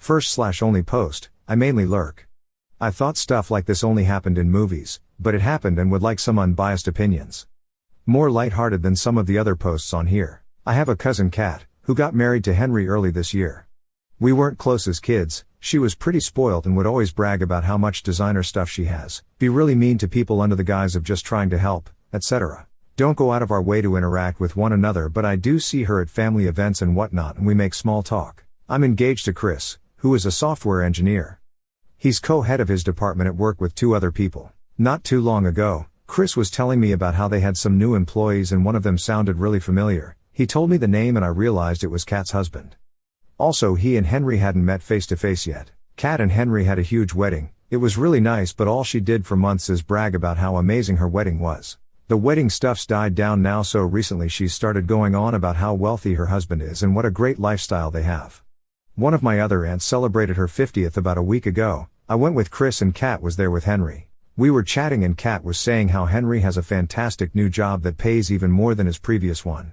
First/only post, I mainly lurk. I thought stuff like this only happened in movies, but it happened and would like some unbiased opinions. More lighthearted than some of the other posts on here. I have a cousin Kat, who got married to Henry early this year. We weren't close as kids, she was pretty spoiled and would always brag about how much designer stuff she has, be really mean to people under the guise of just trying to help, etc. Don't go out of our way to interact with one another, but I do see her at family events and whatnot and we make small talk. I'm engaged to Chris, who is a software engineer. He's co-head of his department at work with 2 other people. Not too long ago, Chris was telling me about how they had some new employees and one of them sounded really familiar. He told me the name and I realized it was Kat's husband. Also, he and Henry hadn't met face to face yet. Kat and Henry had a huge wedding. It was really nice, but all she did for months is brag about how amazing her wedding was. The wedding stuff's died down now, so recently she's started going on about how wealthy her husband is and what a great lifestyle they have. One of my other aunts celebrated her 50th about a week ago. I went with Chris and Kat was there with Henry. We were chatting and Kat was saying how Henry has a fantastic new job that pays even more than his previous one.